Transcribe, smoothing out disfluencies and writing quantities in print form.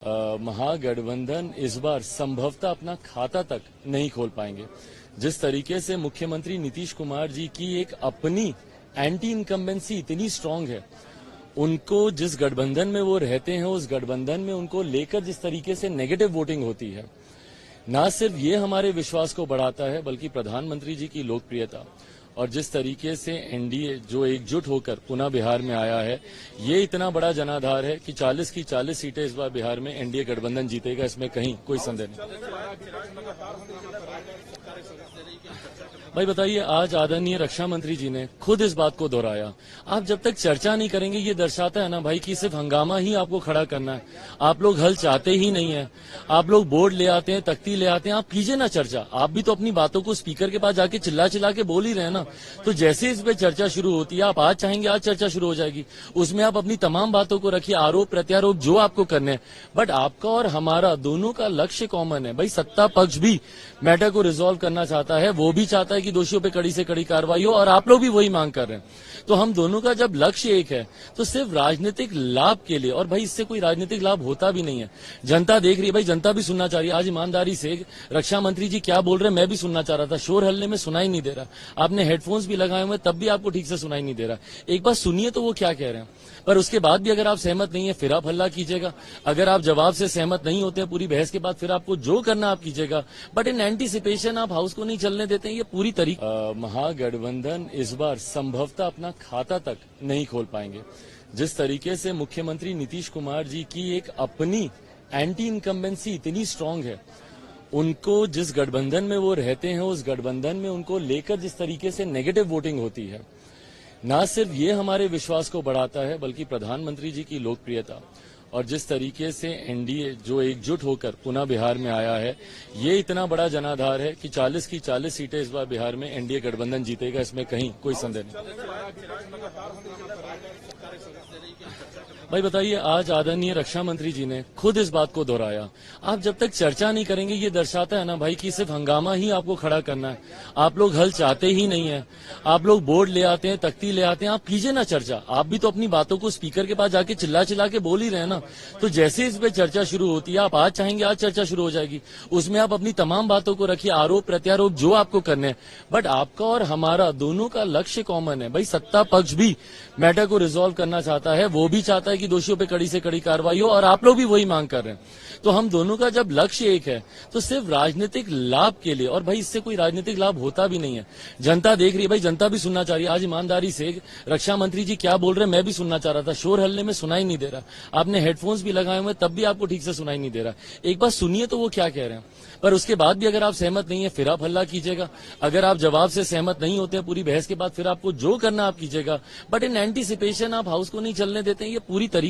महागठबंधन इस बार संभवतः अपना खाता तक नहीं खोल पाएंगे। जिस तरीके से मुख्यमंत्री नीतीश कुमार जी की एक अपनी एंटी इनकम्बेंसी इतनी स्ट्रांग है, उनको जिस गठबंधन में वो रहते हैं उस गठबंधन में उनको लेकर जिस तरीके से नेगेटिव वोटिंग होती है, न सिर्फ ये हमारे विश्वास को बढ़ाता है बल्कि प्रधानमंत्री जी की लोकप्रियता और जिस तरीके से एनडीए जो एकजुट होकर पुनः बिहार में आया है, ये इतना बड़ा जनाधार है कि 40 की 40 सीटें इस बार बिहार में एनडीए गठबंधन जीतेगा, इसमें कहीं कोई संदेह नहीं। भाई बताइए, आज आदरणीय रक्षा मंत्री जी ने खुद इस बात को दोहराया। आप जब तक चर्चा नहीं करेंगे, ये दर्शाता है ना भाई कि सिर्फ हंगामा ही आपको खड़ा करना है। आप लोग हल चाहते ही नहीं है। आप लोग बोर्ड ले आते हैं, तख्ती ले आते हैं, आप कीजिए ना चर्चा। आप भी तो अपनी बातों को स्पीकर के पास जाके चिल्ला चिल्ला के बोल ही रहे हैं ना। तो जैसे इस पे चर्चा शुरू होती है, आप आज चाहेंगे आज चर्चा शुरू हो जाएगी, उसमें आप अपनी तमाम बातों को रखिए, आरोप प्रत्यारोप जो आपको करने हैं। बट आपका और हमारा दोनों का लक्ष्य कॉमन है। भाई सत्ता पक्ष भी मैटर को रिजॉल्व करना चाहता है, वो भी चाहता है कि दोषियों पे कड़ी से कड़ी कार्रवाई हो, और आप लोग भी वही मांग कर रहे हैं। तो हम दोनों का जब लक्ष्य एक है तो सिर्फ राजनीतिक लाभ के लिए, और भाई इससे कोई राजनीतिक लाभ होता भी नहीं है। जनता देख रही है, भाई जनता भी सुनना चाह रही है। आज ईमानदारी से रक्षा मंत्री जी क्या बोल रहे हैं मैं भी सुनना चाह रहा था। शोर हल्ले में सुनाई नहीं दे रहा। आपने हेडफोन्स भी लगाए हुए तब भी आपको ठीक से सुनाई नहीं दे रहा। एक बार सुनिए तो वो क्या कह रहे हैं। पर उसके बाद भी अगर आप सहमत नहीं है फिर आप हल्ला कीजिएगा। अगर आप जवाब से सहमत नहीं होते हैं पूरी बहस के बाद, फिर आपको जो करना आप कीजिएगा। बट इन एंटीसिपेशन आप हाउस को नहीं चलने देते हैं, ये पूरी तरीके। महागठबंधन इस बार संभवतः अपना खाता तक नहीं खोल पाएंगे। जिस तरीके से मुख्यमंत्री नीतीश कुमार जी की एक अपनी एंटी इनकम्बेंसी इतनी स्ट्रांग है, उनको जिस गठबंधन में वो रहते हैं उस गठबंधन में उनको लेकर जिस तरीके से नेगेटिव वोटिंग होती है, न सिर्फ ये हमारे विश्वास को बढ़ाता है बल्कि प्रधानमंत्री जी की लोकप्रियता और जिस तरीके से एनडीए जो एकजुट होकर पुनः बिहार में आया है, ये इतना बड़ा जनाधार है कि 40 की 40 सीटें इस बार बिहार में एनडीए गठबंधन जीतेगा, इसमें कहीं कोई संदेह नहीं। भाई बताइए, आज आदरणीय रक्षा मंत्री जी ने खुद इस बात को दोहराया। आप जब तक चर्चा नहीं करेंगे, ये दर्शाता है ना भाई कि सिर्फ हंगामा ही आपको खड़ा करना है। आप लोग हल चाहते ही नहीं है। आप लोग बोर्ड ले आते हैं, तख्ती ले आते हैं, आप कीजिए ना चर्चा। आप भी तो अपनी बातों को स्पीकर के पास जाके चिल्ला चिल्ला के बोल ही रहे हैं ना। तो जैसे इस पे चर्चा शुरू होती है, आप आज चाहेंगे आज चर्चा शुरू हो जाएगी, उसमें आप अपनी तमाम बातों को रखिए, आरोप प्रत्यारोप जो आपको करने हैं। बट आपका और हमारा दोनों का लक्ष्य कॉमन है। भाई सत्ता पक्ष भी मैटर को रिजॉल्व करना चाहता है, वो भी चाहता है कि दोषियों पे कड़ी से कड़ी कार्रवाई हो, और आप लोग भी वही मांग कर रहे हैं। तो हम दोनों का जब लक्ष्य एक है तो सिर्फ राजनीतिक लाभ के लिए, और भाई इससे कोई राजनीतिक लाभ होता भी नहीं है। जनता देख रही है, भाई जनता भी सुनना चाह रही है। आज ईमानदारी से रक्षा मंत्री जी क्या बोल रहे हैं मैं भी सुनना चाह रहा था। शोर हल्ले में सुनाई नहीं दे रहा। आपने हेडफोन्स भी लगाए हुए तब भी आपको ठीक से सुनाई नहीं दे रहा। एक बार सुनिए तो वो क्या कह रहे हैं। पर उसके बाद भी अगर आप सहमत नहीं है फिर आप हल्ला कीजिएगा। अगर आप जवाब से सहमत नहीं होते हैं पूरी बहस के बाद, फिर आपको जो करना आप कीजिएगा। बट इन एंटीसिपेशन आप हाउस को नहीं चलने देते हैं, ये पूरी तरीके